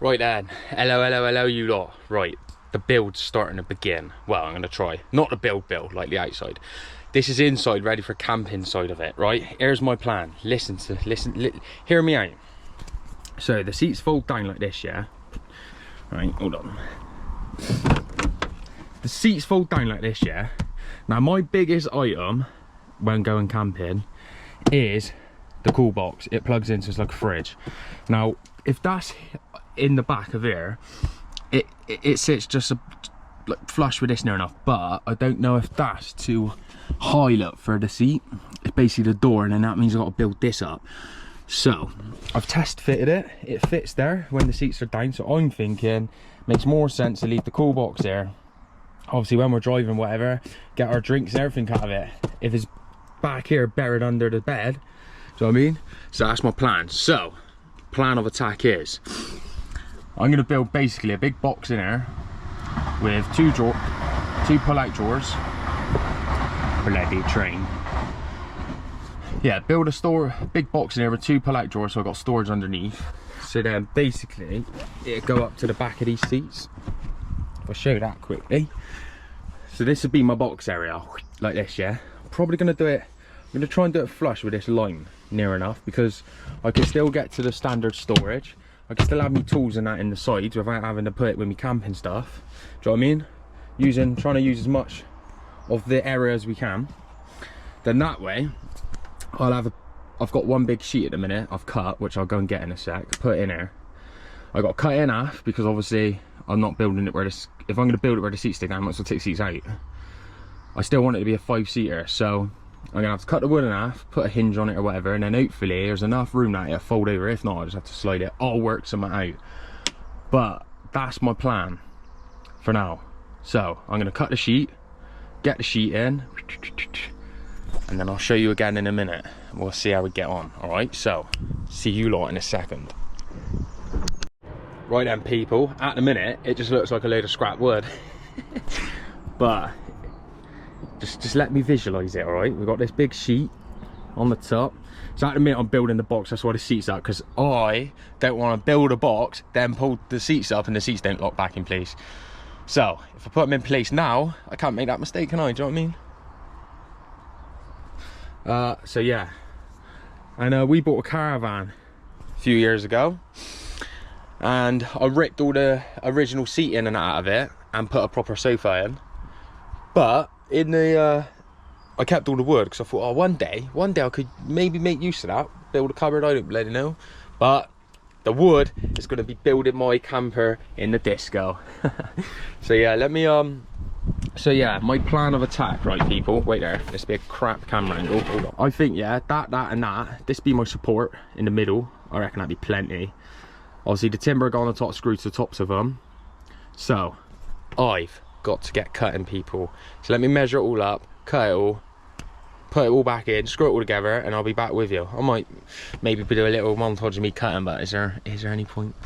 Right then, hello you lot. Right, the build's starting to begin. Well, I'm gonna try. Not the build, like the outside. This is inside, ready for camping side of it, right? Here's my plan. Hear me out. So the seats fold down like this, yeah? Right, hold on. The seats fold down like this, yeah? Now my biggest item when going camping is the cool box. It plugs in, so it's like a fridge. Now, if that's in the back of here, it sits just like flush with this near enough, but I don't know if that's too high up for the seat. It's basically the door, and then that means I've got to build this up. So I've test fitted it. It fits there when the seats are down, so I'm thinking makes more sense to leave the cool box there. Obviously when we're driving, whatever, get our drinks and everything out of it. If it's back here buried under the bed, do you know what I mean? So that's my plan. So plan of attack is I'm going to build basically a big box in here with two pull-out drawers. Bloody train. Yeah, build a big box in here with two pull-out drawers, so I've got storage underneath. So then basically it'll go up to the back of these seats. If I show that quickly. So this would be my box area, like this, yeah? I'm probably going to do it, I'm going to try and do it flush with this line near enough, because I can still get to the standard storage. I can still have my tools and that in the sides without having to put it with me camping stuff. Do you know what I mean? Trying to use as much of the area as we can. Then that way, I've got one big sheet at the minute I've cut, which I'll go and get in a sec, put in here. I got to cut it in half because obviously I'm not building it where this, if I'm going to build it where the seats stay down, I might as well take the seats out. I still want it to be a 5-seater, so I'm going to have to cut the wood in half, put a hinge on it or whatever, and then hopefully there's enough room that it'll fold over. If not, I'll just have to slide it. I'll work something out. But that's my plan for now. So I'm going to cut the sheet, get the sheet in, and then I'll show you again in a minute. We'll see how we get on, alright? So, see you lot in a second. Right then, people, at the minute, it just looks like a load of scrap wood. But just let me visualise it, alright? We've got this big sheet on the top. So at the minute I'm building the box, that's why the seat's up, because I don't want to build a box, then pull the seats up and the seats don't lock back in place. So, if I put them in place now, I can't make that mistake, can I? Do you know what I mean? So yeah. And we bought a caravan a few years ago. And I ripped all the original seating and out of it and put a proper sofa in. But in the I kept all the wood because I thought, oh, one day I could maybe make use of that, build a cupboard. I don't bloody know. But the wood is going to be building my camper in the disco. So yeah, let me so yeah, my plan of attack, right, people, wait there, this be a crap camera angle, hold on. I think, yeah, that and that, this be my support in the middle. I reckon that'd be plenty. Obviously the timber got on the top, screwed to the tops of them. So I've got to get cutting, people. So let me measure it all up, cut it all, put it all back in, screw it all together, and I'll be back with you. I might maybe do a little montage of me cutting, but is there any point?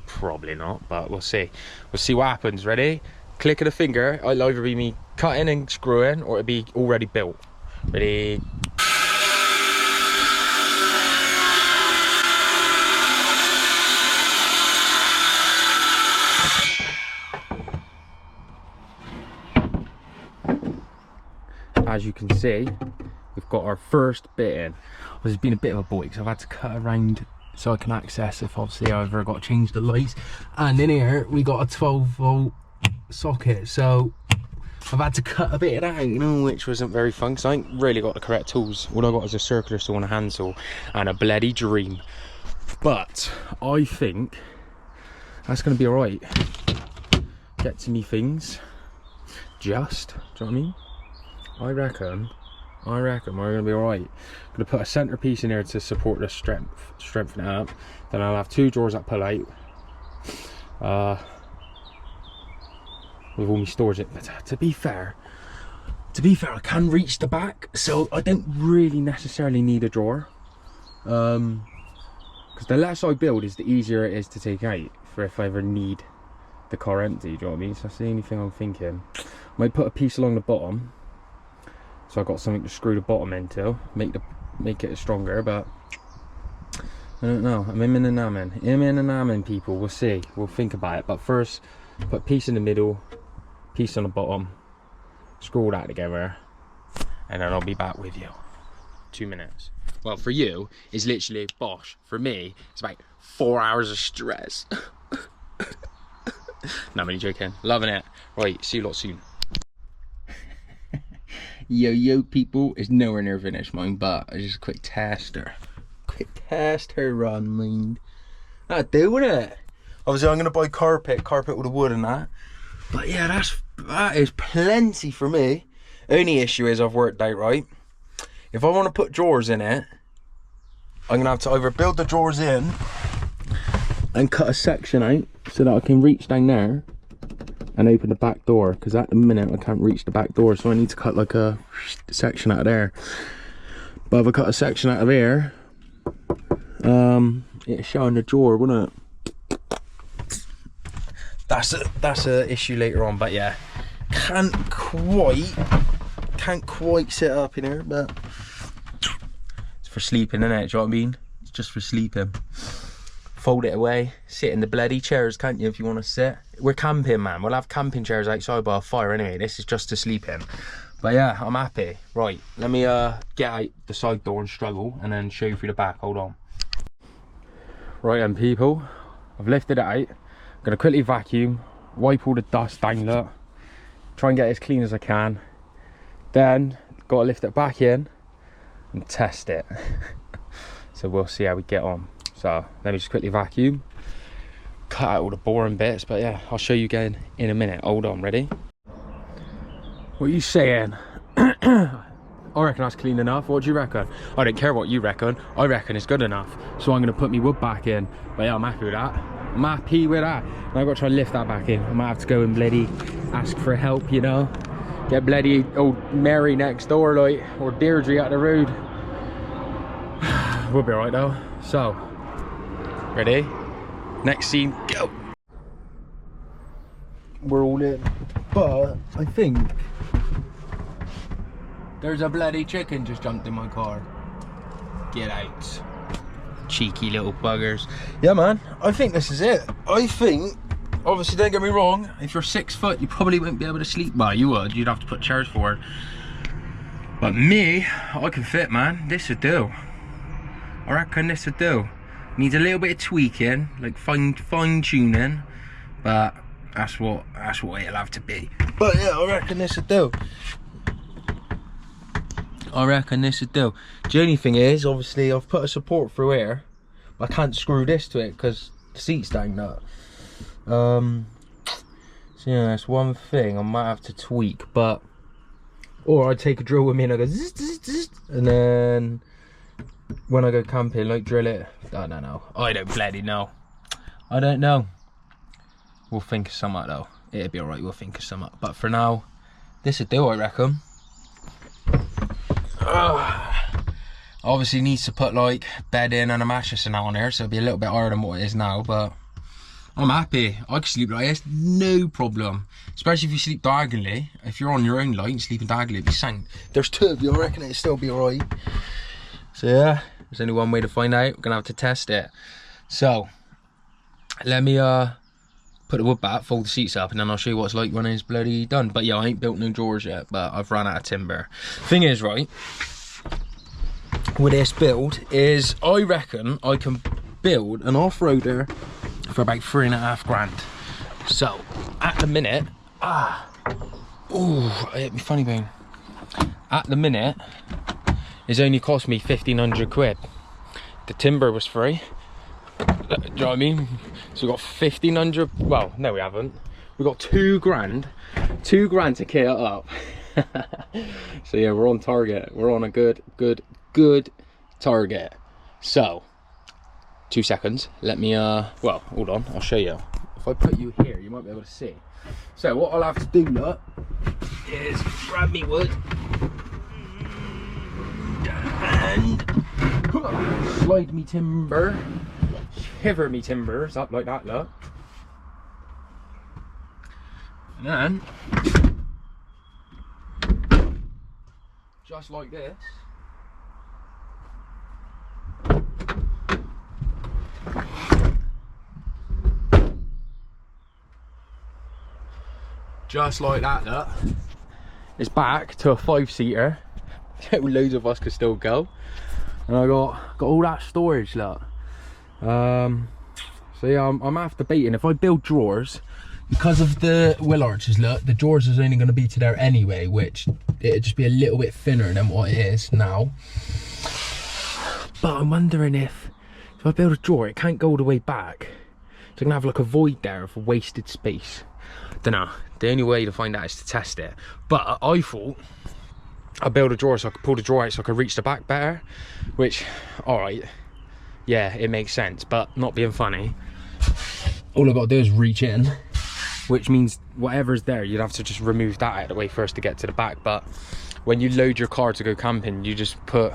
Probably not, but we'll see. We'll see what happens. Ready? Click of the finger. It'll either be me cutting and screwing, or it'll be already built. Ready? As you can see, we've got our first bit in. Well, it's been a bit of a boy because I've had to cut around so I can access if obviously I've ever got to change the lights. And in here we got a 12-volt socket, so I've had to cut a bit of that, you know, which wasn't very fun because I ain't really got the correct tools. All I got is a circular saw and a hand saw and a bloody dream. But I think that's going to be alright. Get to me things. Just, do you know what I mean? I reckon we're going to be alright. I'm going to put a centerpiece in here to support the strengthen it up. Then I'll have two drawers that pull out. With all my storage. But to be fair, I can reach the back, so I don't really necessarily need a drawer. Because the less I build is the easier it is to take out for if I ever need the car empty, do you know what I mean? So that's the only thing I'm thinking. I might put a piece along the bottom, so I've got something to screw the bottom into, make it stronger. But I don't know. I'm in and amen, people. We'll see. We'll think about it. But first, put piece in the middle, piece on the bottom, screw that together, and then I'll be back with you. 2 minutes. Well, for you, it's literally bosh. For me, it's about 4 hours of stress. No, I'm only joking. Loving it. Right, see you lot soon. Yo, people. It's nowhere near finished, mind, but it's just a quick tester. Quick tester run, mind. That doing it. Obviously, I'm going to buy carpet with the wood and that. But yeah, that is plenty for me. Only issue is I've worked out, right? If I want to put drawers in it, I'm going to have to either build the drawers in and cut a section out so that I can reach down there and open the back door, because at the minute I can't reach the back door, so I need to cut like a section out of there. But if I cut a section out of here, it'll show in the drawer, wouldn't it? That's a issue later on, but yeah, can't quite sit up in here, but it's for sleeping, innit? Do you know what I mean? It's just for sleeping. Fold it away, sit in the bloody chairs, can't you, if you want to sit? We're camping, man. We'll have camping chairs outside by a fire anyway. This is just to sleep in. But yeah, I'm happy. Right, let me get out the side door and struggle, and then show you through the back. Hold on. Right then, people, I've lifted it out. I'm gonna quickly vacuum, wipe all the dust down, look, try and get it as clean as I can. Then gotta lift it back in and test it. So we'll see how we get on. So let me just quickly vacuum, cut out all the boring bits, but yeah, I'll show you again in a minute. Hold on, ready? What are you saying? I reckon that's clean enough. What do you reckon? I don't care what you reckon. I reckon it's good enough. So I'm gonna put my wood back in. But yeah, I'm happy with that. I'm happy with that. And I've got to try and lift that back in. I might have to go and bloody ask for help, you know? Get bloody old Mary next door, like, or Deirdre out the road. We'll be alright though. So, ready? Next scene, go. We're all in, but I think there's a bloody chicken just jumped in my car. Get out. Cheeky little buggers. Yeah, man, I think this is it. I think, obviously, don't get me wrong, if you're 6 foot, you probably wouldn't be able to sleep. Well, you would, you'd have to put chairs forward. But me, I can fit, man. This would do. I reckon this would do. Needs a little bit of tweaking, like fine tuning, but that's what it'll have to be. But yeah, I reckon this would do. The only thing is, obviously, I've put a support through here. I can't screw this to it because the seat's down that. So yeah, that's one thing I might have to tweak, but or I'd take a drill with me and I go zzz, zzz, zzz, and then when I go camping, like, drill it. I don't know. I don't bloody know. I don't know. We'll think of something though. It'll be alright, we'll think of something. But for now, this'll do, I reckon. Obviously needs to put like bed in and a mattress and that on there, so it'll be a little bit harder than what it is now, but I'm happy. I can sleep like this, no problem. Especially if you sleep diagonally. If you're on your own light and sleeping diagonally, it'll be sound. There's two of you, I reckon it'll still be alright. So yeah, there's only one way to find out. We're gonna have to test it. So let me put the wood back, fold the seats up, and then I'll show you what it's like when it's bloody done. But yeah, I ain't built no drawers yet, but I've run out of timber. Thing is, right, with this build is I reckon I can build an off-roader for about 3.5 grand. So at the minute, I hit me funny bone. At the minute, it's only cost me 1,500 quid. The timber was free. Do you know what I mean? So we got 1,500. Well, no, we haven't. We got 2 grand. 2 grand to kit it up. So yeah, we're on target. We're on a good target. So 2 seconds. Let me well, hold on, I'll show you. If I put you here, you might be able to see. So what I'll have to do, look, is grab me wood and slide me timber, shiver me timbers up like that, look. And then just like this, Just like that, look. It's back to a 5-seater. Loads of us could still go. And I got all that storage, look. So yeah, I'm after debating if I build drawers, because of the wheel arches, look, the drawers is only going to be to there anyway, which it'd just be a little bit thinner than what it is now. But I'm wondering if I build a drawer, it can't go all the way back. So I'm going to have like a void there of wasted space. Dunno, the only way to find out is to test it. But I thought I'd build a drawer so I could pull the drawer out so I could reach the back better. Which, alright, yeah, it makes sense, but not being funny. All I've got to do is reach in, which means whatever's there, you'd have to just remove that out of the way first to get to the back. But when you load your car to go camping, you just put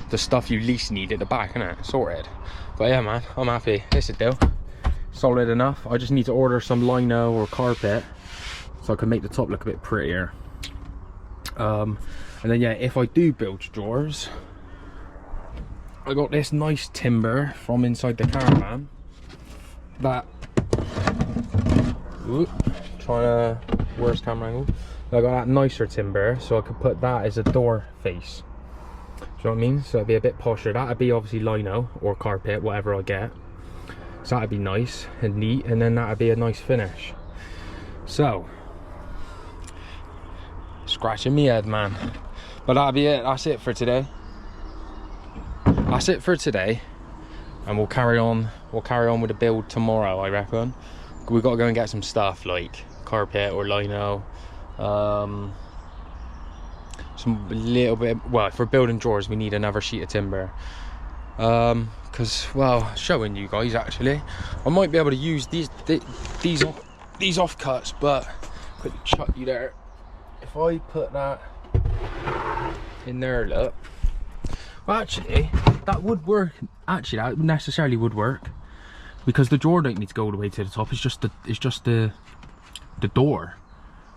the stuff you least need at the back, innit? Sorted. But yeah, man, I'm happy. It's a deal. Solid enough. I just need to order some lino or carpet so I can make the top look a bit prettier. And then yeah, if I do build drawers, I got this nice timber from inside the caravan that, trying to, worst camera angle, I got that nicer timber so I could put that as a door face. Do you know what I mean? So it'd be a bit posher. That'd be obviously lino or carpet, whatever I get. So that'd be nice and neat, and then that'd be a nice finish. So, scratching me head, man. But that'll be it. That's it for today. That's it for today, and we'll carry on. We'll carry on with the build tomorrow, I reckon. We've got to go and get some stuff like carpet or lino. Some little bit. Well, for building drawers, we need another sheet of timber. Because, well, showing you guys actually, I might be able to use these offcuts, but quickly chuck you there. If I put that in there, look. Well, actually, that would work. Actually, that necessarily would work, because the drawer don't need to go all the way to the top. It's just the door.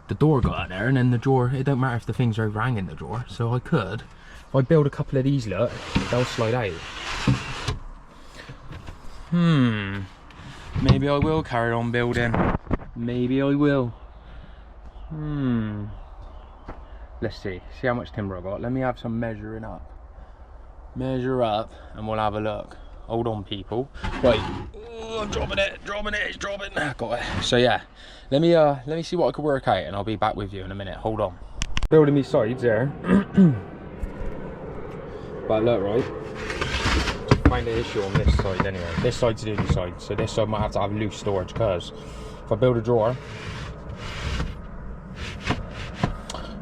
The door got out there, and then the drawer. It don't matter if the things are overhanging the drawer. So I could, if I build a couple of these, look, they'll slide out. Maybe I will carry on building. Maybe I will. Let's see how much timber I got. Let me have some measuring up. Measure up and we'll have a look. Hold on, people. Wait. Oh, I'm dropping it, it's dropping. Got it. So yeah, let me see what I can work out, and I'll be back with you in a minute. Hold on. Building these sides there. But look, right, find the issue on this side anyway. This side's the only side, so this side might have to have loose storage, because if I build a drawer,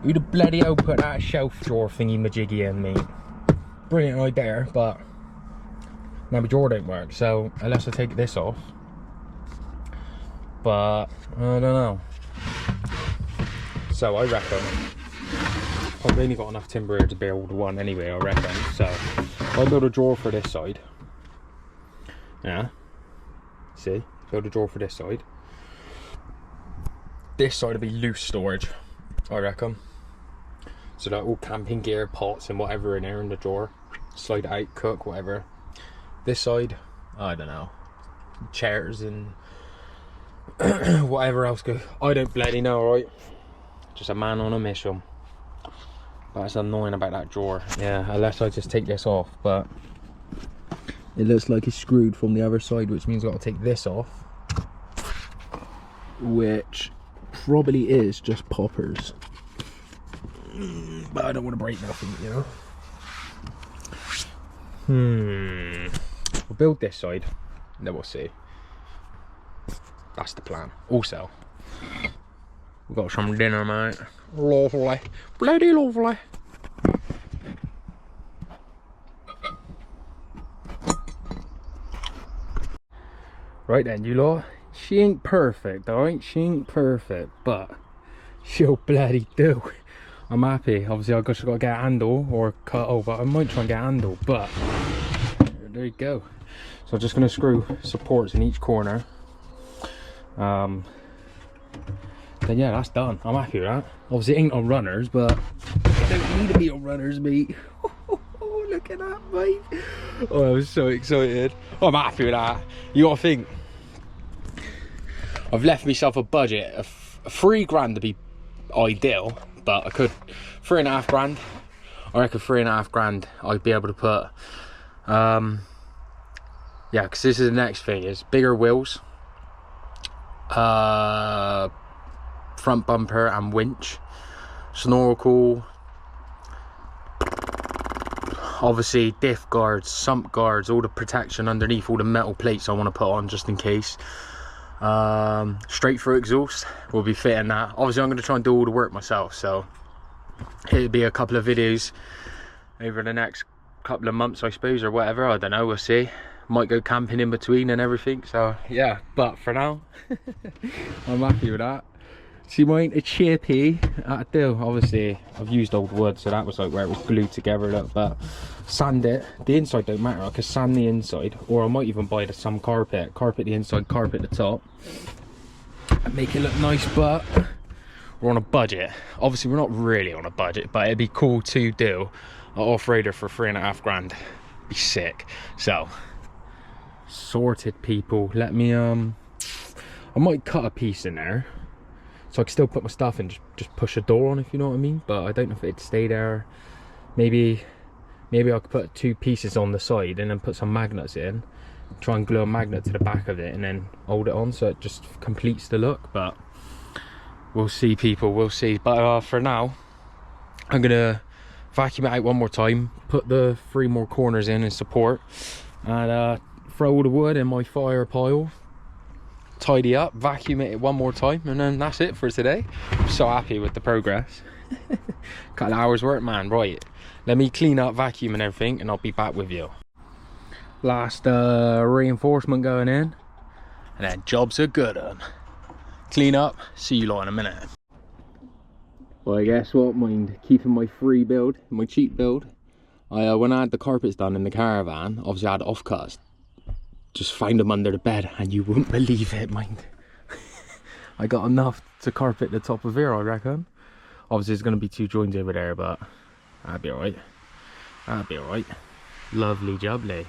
who the bloody hell put that shelf drawer thingy majiggy in, mate? Brilliant idea, but now my drawer don't work, so unless I take this off, but I don't know. So I reckon I've only got enough timber here to build one anyway, I reckon. So I'll build a drawer for this side. Yeah, see, build a drawer for this side. This side will be loose storage, I reckon. So that all camping gear, pots and whatever in there in the drawer, slide it out, cook, whatever. This side, I don't know, chairs and whatever else go. I don't bloody know, right? Just a man on a mission. But that's annoying about that drawer. Yeah, unless I just take this off, but it looks like it's screwed from the other side, which means I've got to take this off, which probably is just poppers. But I don't want to break nothing, you know. We'll build this side, and then we'll see. That's the plan. Also, we've got some dinner, mate. Lovely. Bloody lovely. Right then, you lot. She ain't perfect, alright? She ain't perfect, but she'll bloody do. I'm happy. Obviously, I've just got to get a handle or cut over. I might try and get a handle, but there you go. So I'm just going to screw supports in each corner. Then yeah, that's done. I'm happy with that. Obviously, it ain't on runners, but it don't need to be on runners, mate. Oh, look at that, mate. Oh, I'm so excited. Oh, I'm happy with that. You got to think, I've left myself a budget of $3 to be ideal, but I could 3.5 grand. I reckon 3.5 grand I'd be able to put. Yeah, because this is the next thing, is bigger wheels, front bumper and winch, snorkel, obviously diff guards, sump guards, all the protection underneath, all the metal plates I want to put on just in case. Straight through exhaust, we'll be fitting that. Obviously I'm going to try and do all the work myself, so it'll be a couple of videos over the next couple of months, I suppose, or whatever. I don't know, we'll see. Might go camping in between and everything, so yeah. But for now I'm happy with that. See, mine a chippy at do. Obviously I've used old wood, so that was like where it was glued together a little bit. Sand it, the inside don't matter, I could sand the inside, or I might even buy some carpet the inside, carpet the top, and make it look nice. But we're on a budget. Obviously we're not really on a budget, but it'd be cool to do an off-roader for 3.5 grand. Be sick. So sorted, people. Let me I might cut a piece in there so I can still put my stuff in, just push a door on, if you know what I mean. But I don't know if it'd stay there. Maybe I could put 2 pieces on the side and then put some magnets in, try and glue a magnet to the back of it and then hold it on so it just completes the look. But we'll see, people, we'll see. But for now I'm gonna vacuum it out one more time, put the 3 more corners in support, and throw all the wood in my fire pile, tidy up, vacuum it one more time, and then that's it for today. I'm so happy with the progress. Couple of hours work, man. Right, let me clean up, vacuum and everything, and I'll be back with you. Last reinforcement going in, and then jobs are good on. Clean up, see you lot in a minute. Well, guess what, mind keeping my free build, my cheap build. When I had the carpets done in the caravan, obviously I had offcuts. Just found them under the bed, and you wouldn't believe it, mind. I got enough to carpet the top of here, I reckon. Obviously there's going to be 2 joins over there, but that'd be alright. That'd be alright. Lovely jubbly.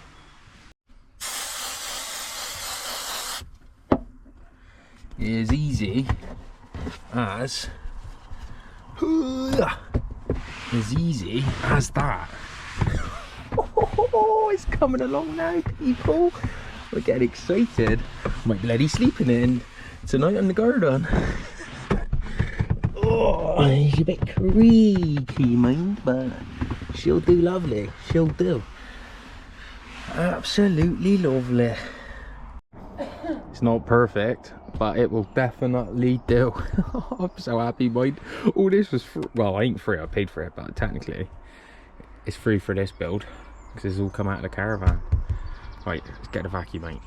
As easy as that. Oh, it's coming along now, people. We're getting excited. My bloody sleeping in tonight on the garden. Oh, it's a bit creaky, mind, but she'll do lovely. She'll do absolutely lovely. It's not perfect, but it will definitely do. I'm so happy, mind. All this was free. Well, I ain't free, I paid for it, but technically it's free for this build because it's all come out of the caravan. Right, let's get the vacuum, mate.